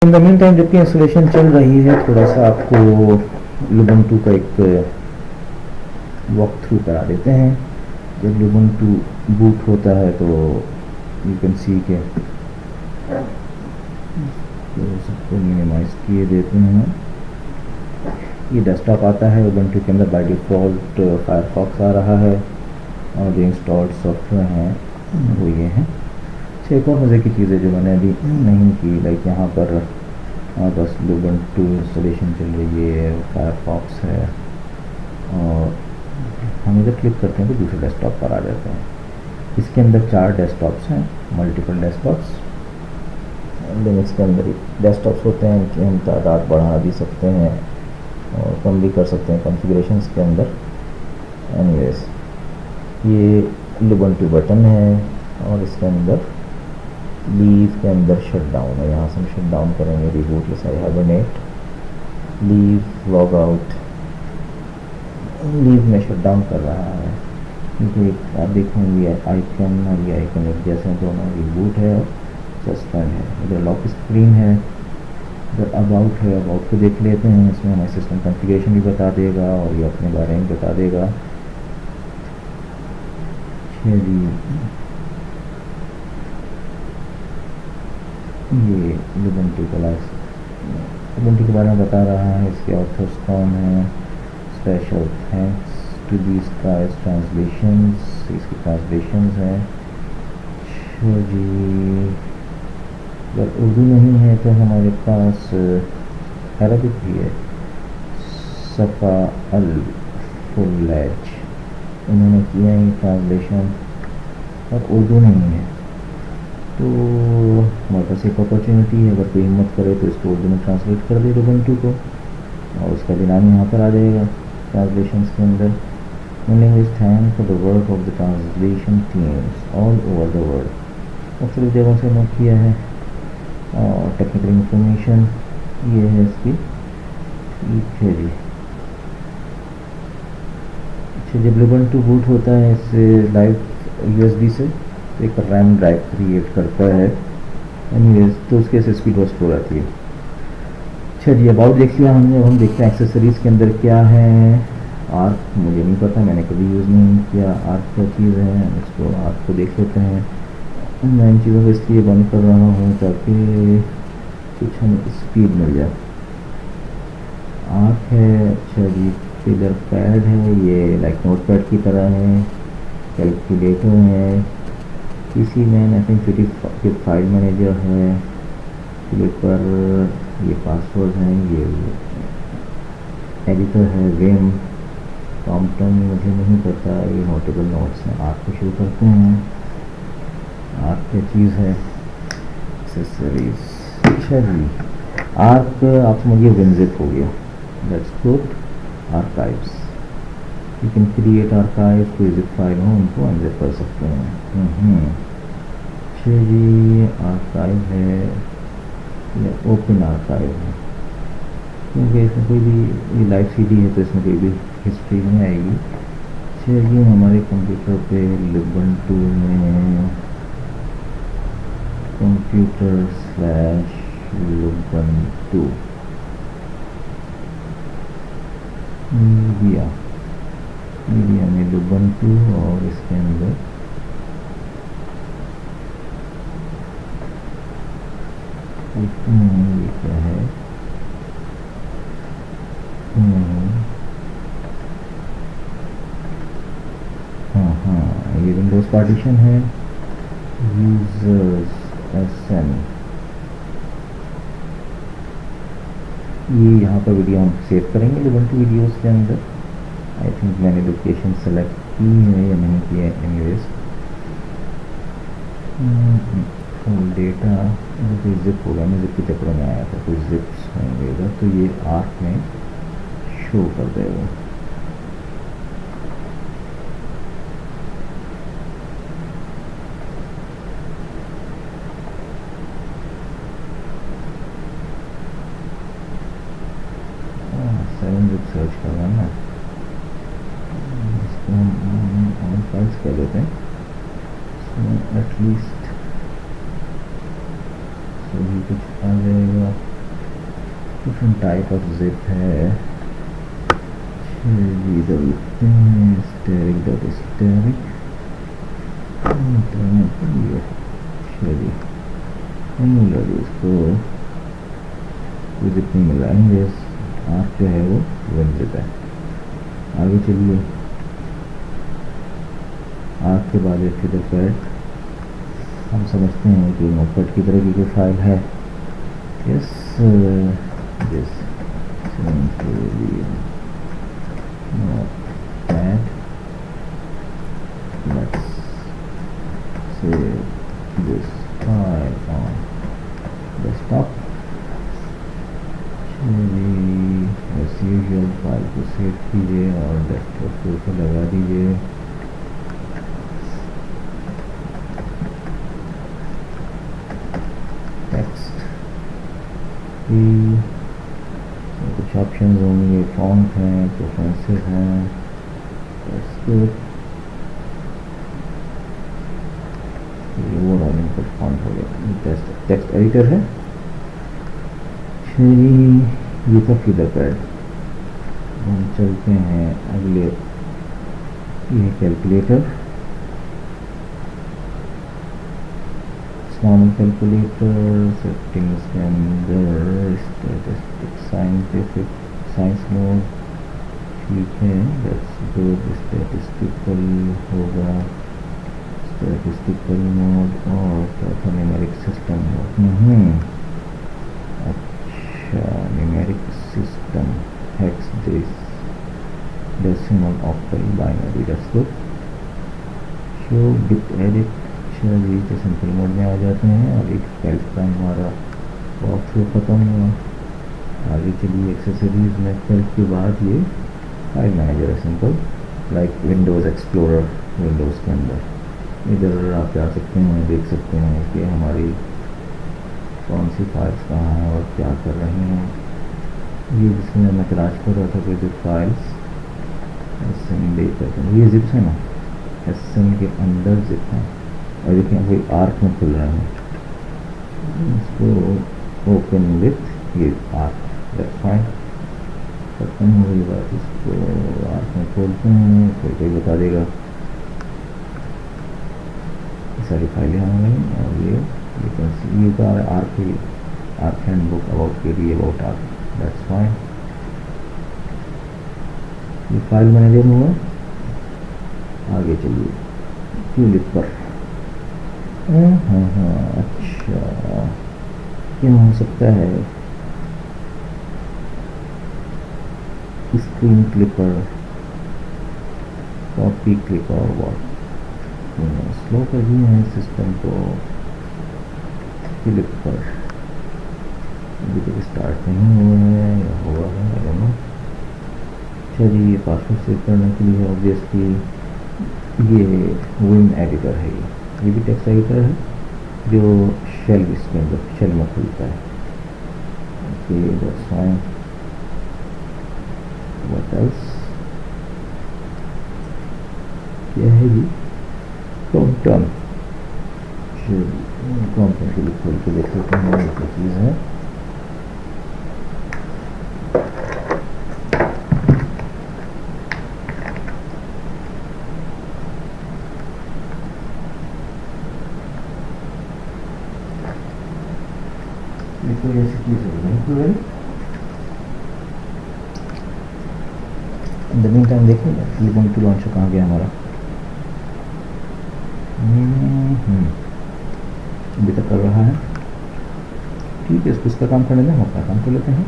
In the mean time जबकि installation चल रही है, थोड़ा सा आपको लुबंटू का एक वॉक थ्रू करा देते हैं। जब लुबंटू बूट होता है तो यू कैन सी के सबको मिनिमाइज किए देते हैं। ये डेस्कटॉप आता है उबंटू के अंदर, बाय डिफ़ॉल्ट फायरफॉक्स आ रहा है और जो इंस्टॉल्ड सॉफ्टवेयर हैं वो ये हैं। एक और मज़े की चीज़ है जो मैंने अभी नहीं की, लाइक यहाँ पर बस लुबंटू इंस्टॉलेशन चल रही है, फायरफॉक्स है और हम इधर क्लिक करते हैं तो दूसरे डेस्कटॉप पर आ जाते हैं। इसके अंदर 4 डेस्कटॉप्स हैं, मल्टीपल डेस्कटॉप्स। लिनक्स के अंदर डेस्कटॉप्स होते हैं कि हम तादाद बढ़ा भी सकते हैं और कम भी कर सकते हैं कॉन्फ़िगरेशंस के अंदर। एनीवेज, ये लुबंटू बटन है और इसके अंदर लीव के अंदर शट डाउन है। यहाँ से हम शट डाउन करेंगे, रिबूट या hibernate, leave, log out. Leave में शट डाउन कर रहा है क्योंकि आप देखेंगे आइकन और ये आइकन एक जैसे दोनों। रिबूट है और सस्पेंड है। इधर लॉक स्क्रीन है, इधर अबाउट है। अबाउट को देख लेते हैं, इसमें हमें सिस्टम कॉन्फ़िगरेशन भी बता देगा और ये अपने बारे में बता देगा। चलिए, ये लुबंटू के बारे में बता रहा है, इसके ऑथर्स कौन है। Special thanks to these guys translations, इसकी ट्रांसलेशंस हैं। जी, अगर उर्दू नहीं है तो हमारे पास अरबिक भी है। सफ़ा अल फुल्लैज इन्होंने किया है ट्रांसलेशन, और उर्दू नहीं है तो हमारे पास एक अपॉर्चुनिटी है, अगर कोई हिम्मत करे तो इसको उर्दू में ट्रांसलेट कर दे लुबंटू को और उसका भी नाम यहाँ पर आ जाएगा ट्रांसलेशंस के अंदर। Meaning is thank for the work of the translation teams all over the world. मुख्तलिफ जगहों से नोट किया है। और टेक्निकल इंफॉर्मेशन ये है इसकी, ठीक है जी। अच्छा, जब लुबंटू बूट होता है इससे लाइव USB से तो एक रैम ड्राइव क्रिएट करता है। एनीवेज, तो उसके से स्पीड बहुत स्लो रहती है। अच्छा जी, अबाउट देख लिया हमने। हम देखते हैं एक्सेसरीज़ के अंदर क्या है। आर्क मुझे नहीं पता, मैंने कभी यूज़ नहीं किया। आर्क क्या चीज़ है, इसको आर्क को देख लेते हैं। मैं इन चीज़ों को इसलिए बंद कर रहा हूँ ताकि कुछ हमें स्पीड मिल जाए। आर्क है, अच्छा जी। फिगर पैड है, ये लाइक नोट पैड की तरह है। कैलकुलेटर है। PC man, I think file manager है। क्लिपर, ये पासवर्ड है। ये एडिटर है। विम, टॉमटन मुझे नहीं पता। ये नोटेबल नोट्स हैं। आर्क को शुरू करते हैं। आर्क क्या चीज़ है, एक्सेसरीज। अच्छा जी, आर्क आप समझिए विनजिप हो गया। That's good. Archives, you can create archive, कोई जिप फाइल हो उनको अनजिप कर सकते हैं। अच्छा जी, आर्काइव है या ओपन आर्काइव है, क्योंकि इसमें कोई भी ये लाइव CD है तो इसमें कोई भी हिस्ट्री नहीं आएगी। अच्छा जी, हमारे कंप्यूटर पे लुबंटू में कंप्यूटर स्लैश लुबंटू मीडिया में लुबंटू और इसके अंदर ये क्या है। हाँ, ये विंडोज़ पार्टीशन है। यूजर्स SN, ये यहाँ पर वीडियो हम सेव करेंगे लुबंटू वीडियोस के अंदर। आई थिंक मैंने लोकेशन सेलेक्ट की है या नहीं की है। एनीवेज, फुल डेटा कोई जिप होगा, मैं जिप के चक्कर में आया था, कोई जिप्स होंगे तो ये आर्क में शो कर देगा। सर्च करना ना, इसको हम फाइल्स कह देते हैं। इसमें एटलीस्ट सभी कुछ आ जाएगा। डिफरेंट टाइप ऑफ जिप है। चलिए इधर लिखते हैं स्टेरिक डॉट स्टेरिक। चलिए इसको जिप नहीं मिल रहा है, आँख जो है वो वन जिप है। आगे चलिए, आँख के बाद एक फिगर पैड हम समझते हैं कि नोटपैड की तरह की कोई फाइल है। Yes this notepad, let's save this file on desktop. As usual file को सेव कीजिए और डेस्कटॉप के ऊपर लगा दीजिए। टेक्स्ट की कुछ ऑप्शन होंगे, फॉन्ट हैं, प्रेफरेंसेस हैं, वो रनिंग पर फॉन्ट हो गया। टेक्स्ट एडिटर है। ये तो फिगर पैड। हम चलते हैं अगले, ये कैलकुलेटर, नॉर्मल कैलकुलेटर, सेटिंग्स के अंदर स्टैटिस्टिक साइंटिफिक साइंस मोड, ठीक है, लेट्स गो स्टैटिस्टिकल होगा, स्टैटिस्टिकल मोड और क्या था, न्यूमेरिक सिस्टम मोड। अच्छा, numeric system, hex, decimal, octal, binary, that's good. Show bit edit, चलिए तो सिंपल मोड में आ जाते हैं और एक फाइल का हमारा वॉक थ्रू ख़त्म हुआ। आगे चलिए एक्सेसरीज में, फाइल के बाद ये फाइल मैनेजर है simple, like Windows explorer. Windows के अंदर इधर आप जा सकते हैं, देख सकते हैं कि हमारी कौन सी फाइल्स कहाँ हैं और क्या कर रही हैं। ये जिसमें मैं तलाश कर रहा था कि जो फाइल्स एसएन डेटा, ये जिप्स है ना, एसएन के अंदर जिप है और देखिए कोई आर्क में खुल रहा है। इसको ओपन विथ ये आर्क, दैट्स फाइन, खत्म हो गई बात। इसको आर्क में खोलते हैं, कोई बता देगा। सारी फाइलें आ गई और ये का आर्क हैंडबुक अबाउट के लिए, अबाउट आर्क, दैट्स फाइन। ये फाइल मैनेजर हुआ। आगे चलिए ट्यूलिप पर। अच्छा, क्या हो सकता है, screen clipper, copy clipper, what slow कर दिए हैं सिस्टम को। क्लिक पर अभी तक स्टार्ट नहीं हुआ है या हुआ है, आई डोंट नो। चलिए पासवर्ड सेव करने के लिए ऑब्वियसली ये विम एडिटर है, ये भी टेक्स्ट एडिटर है जो शेल, इसके अंदर शेल में खुलता है। Okay, that's fine. What else, क्या है ये, कॉम्पटन। कॉम्पटन के लिए खोल के देख लेते हैं क्या चीज़ है। कोई ऐसी चीज़ नहीं खुल रही। इन द मीन टाइम देखेंगे लुबुंटू लॉन्चर कहाँ गया हमारा। अभी तक कर रहा है, ठीक है, इसका काम करने दें, हम अपना काम कर लेते हैं।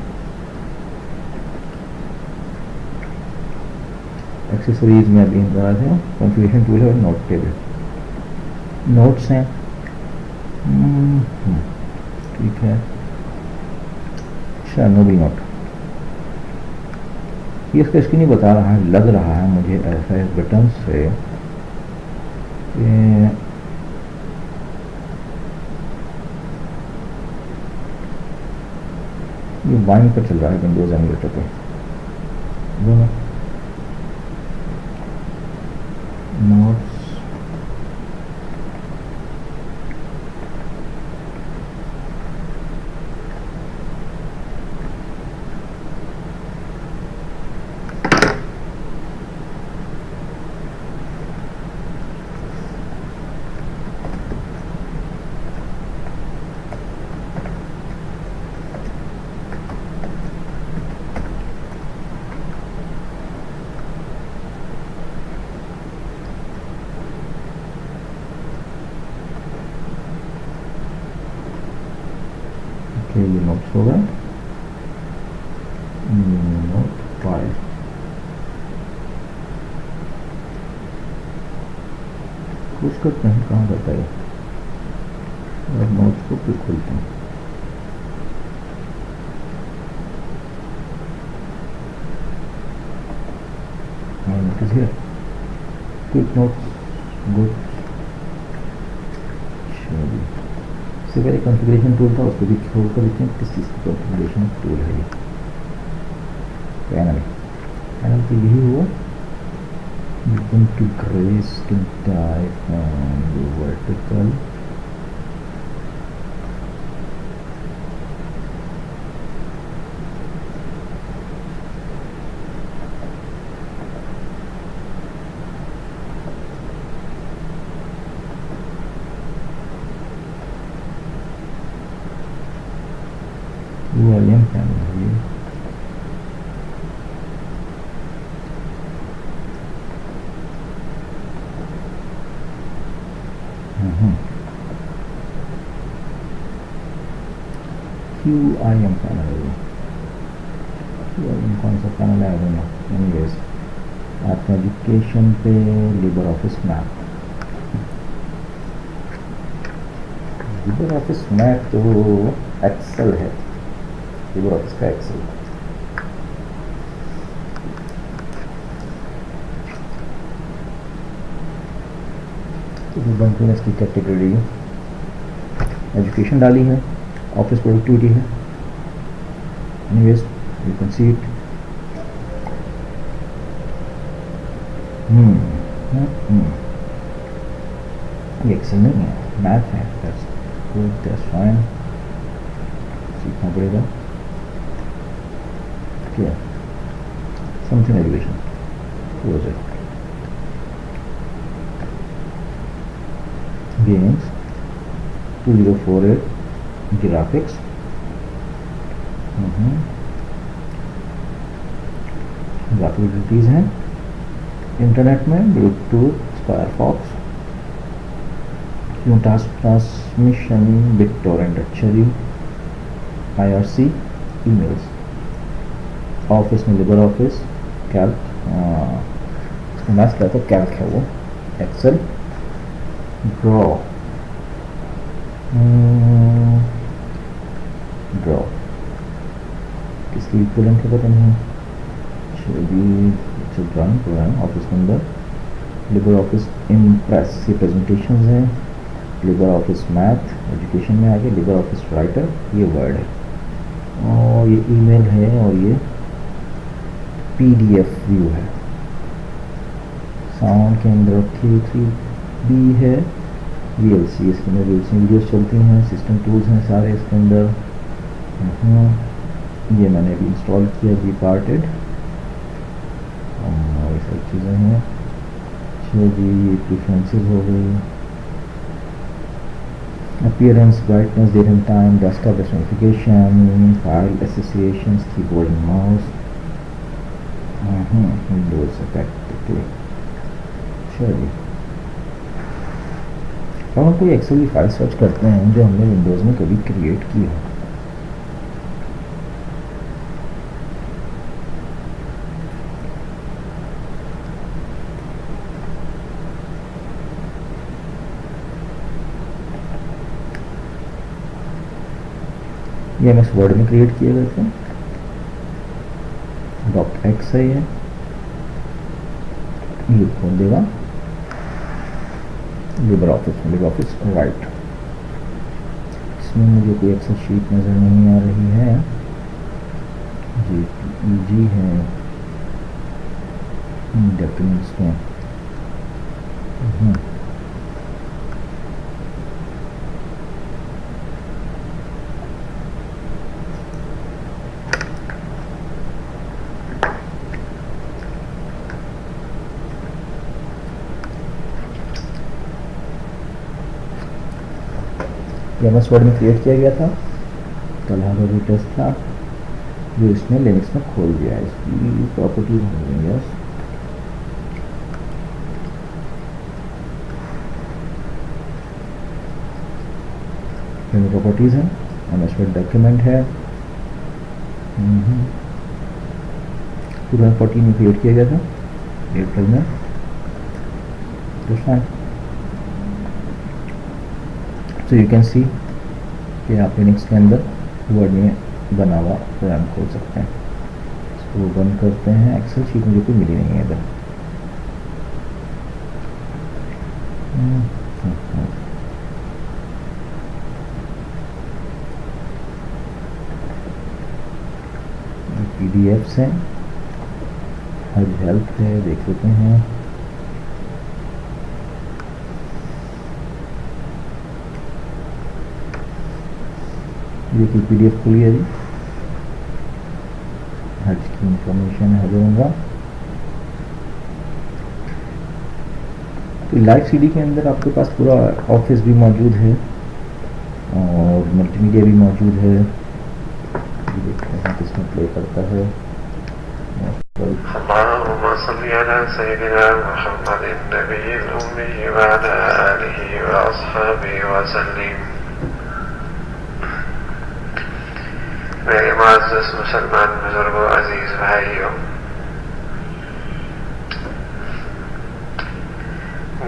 एक्सेसरीज में अभी हम कर रहे थे, कॉन्फ़िगरेशन टूल है और नोट टेबल, नोट्स हैं, ठीक है। अच्छा, नोबल नोट, ये इसका स्क्रीन ही बता रहा है, लग रहा है मुझे ऐसा इस बटन से ये बाइंग पर चल रहा है विंडोज एमुलेटर पे दोनों। नोट्स, नोट्स होगा, नोट फाइल, कुछ करते हैं, कहाँ करता है, और नोट्स को फिर खोलते हैं। It is here. Quick notes, good. चलिए, इससे पहले कॉन्फ़िगरेशन टूल था, उसको भी छोड़ कर देखते हैं किस चीज़ की कॉन्फ़िगरेशन टूल है ये। पैनल तो यही हुआ, Lubuntu grayscale type and vertical, UIM panel है ये। QIM पैनल है ये। QIM कौन सा पैनल है, आई डोंट नो। एनीवेज, आपका एजुकेशन पे Libre office map, Libre office map तो एक्सेल है, लिबर ऑफिस का एक्सेल। Lubuntu ने इसकी कैटेगरी एजुकेशन डाली है, ऑफिस प्रोडक्टिविटी है। Anyways, you can see it. ये एक्सेल नहीं है, मैथ है। दैट्स गुड, दैट्स फाइन, सीखना पड़ेगा क्या, something education, close it. games 2048 graphics, graphic utilities हैं इंटरनेट में, ब्लूटूथ, फायरफॉक्स, ट्रांसमिशन, बिटटोरेंट, अच्छा जी, IRC, ईमेल्स, ऑफिस में लिबर ऑफिस, कैल्क, मैथ का तो कैल्क है वो, एक्सेल, ड्रॉ, ड्रॉ किसकी इक्विवेलेंट है पता नहीं, चलिए ड्राइंग प्रोग्राम, ऑफिस के अंदर लिबर ऑफिस इम्प्रेस, ये प्रेजेंटेशंस हैं, लिबर ऑफिस मैथ एजुकेशन में आगे, लिबर ऑफिस राइटर ये वर्ड है, और ये ईमेल है, और ये PDF व्यू है। साउंड के अंदर K3B है, VLC, इसके अंदर VLC वीडियोस चलती हैं, सिस्टम टूल्स हैं सारे इसके अंदर। ये मैंने अभी इंस्टॉल किया, वी पार्टेड, और ये सब चीज़ें हैं। चलिए, ये प्रेफरेंसेस हो गई, appearance, brightness, date and time, desktop notification, file associations, keyboard and mouse, Windows effect. चलिए, अब हम कोई एक्सेल की फाइल सर्च करते हैं जो हमने विंडोज़ में कभी क्रिएट की हो। ये MS वर्ड में क्रिएट किए गए थे, .x है ये खोल देगा लिबर ऑफिस में, लिबर ऑफिस राइट। इसमें मुझे कोई एक्सेल शीट नज़र नहीं आ रही है, JPEG है डॉक्यूमेंट्स में। MS वर्ड में क्रिएट किया गया था, कल हमारा जो टेस्ट था जो इसने लिनक्स में खोल दिया है, इसकी प्रॉपर्टीज होंगी। यस, प्रॉपर्टीज है, MS वर्ड डॉक्यूमेंट है, 2014 में क्रिएट किया गया था अप्रैल में। सो यू कैन सी कि आप लिनक्स के अंदर वर्ड में बना हुआ प्रोग्राम खोल सकते हैं। इसको बंद करते हैं। एक्सेल शीट मुझे कोई मिली नहीं है इधर। पीडीएफ्स हैं, हज हेल्प है, देख लेते हैं। देखिए पीडीएफ खुल गया जी, हज की इंफॉर्मेशन है दूंगा। तो लाइव सीडी के अंदर आपके पास पूरा ऑफिस भी मौजूद है और मल्टीमीडिया भी मौजूद है। देखते हैं किसमें प्ले करता है। अल्लाहुम्मा सल्ली अला सय्यिदिना मुहम्मदिन नबिय्यिल उम्मी व अला आलिहि व अस्हाबिहि व सल्लिम। मेरे मुअज़्ज़ज़ मुसलमान बुजुर्गों, अजीज भाइयों,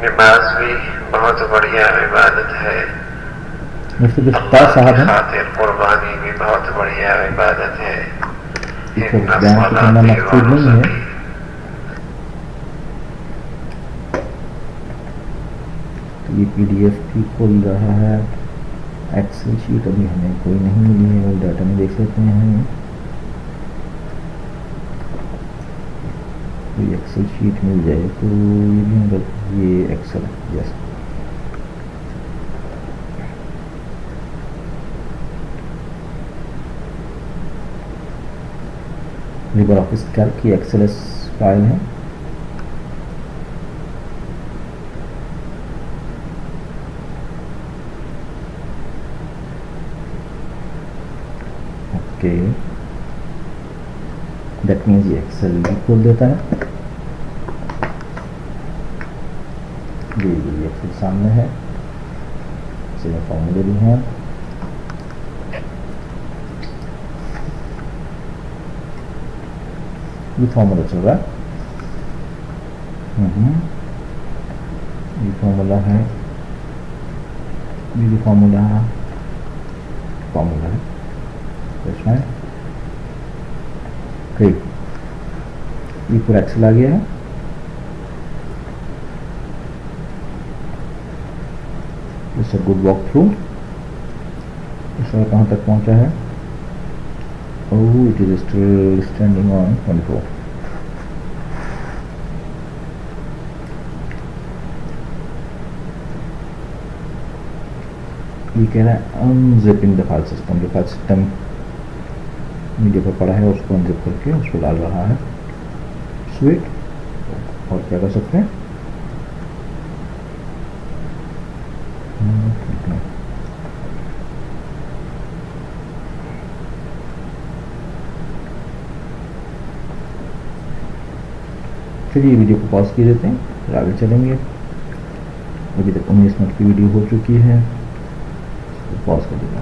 नमाज भी बहुत बढ़िया इबादत है। अल्लाह की खातिर कुर्बानी भी बहुत बढ़िया इबादत है। ये पीडीएफ भी खोल रहा है। एक्सेल शीट अभी हमें कोई नहीं मिली है, वो डाटा में देख लेते हैं। कोई एक्सेल शीट मिल जाए तो ये भी हम, ये एक्सेल है, यस। लिबर ऑफिस कैल्क की एक्सेलएस फाइल है। ओके, दैट मीन्स ये एक्सेल भी खोल देता है। ये एक्सेल सामने है, इसमें फॉर्मूले भी हैं। ये फॉर्मूला चल रहा है। ये फॉर्मूला है, ये फॉर्मूला है, इसमें ठीक ये पूरा एक्सेल आ गया है। It's a good walk through. इसमें कहाँ तक पहुँचा है? Oh, it is still standing on 24. ये कह रहा है अनजिपिंग द फाइल सिस्टम। जो फाइल सिस्टम मीडिया पर पड़ा है उसको अनजिप करके उसको डाल रहा है। स्वीट, और क्या कर सकते हैं? चलिए वीडियो को पॉज कर देते हैं, फिर आगे चलेंगे। अभी तक 19 मिनट की वीडियो हो चुकी है, पॉज कर देना।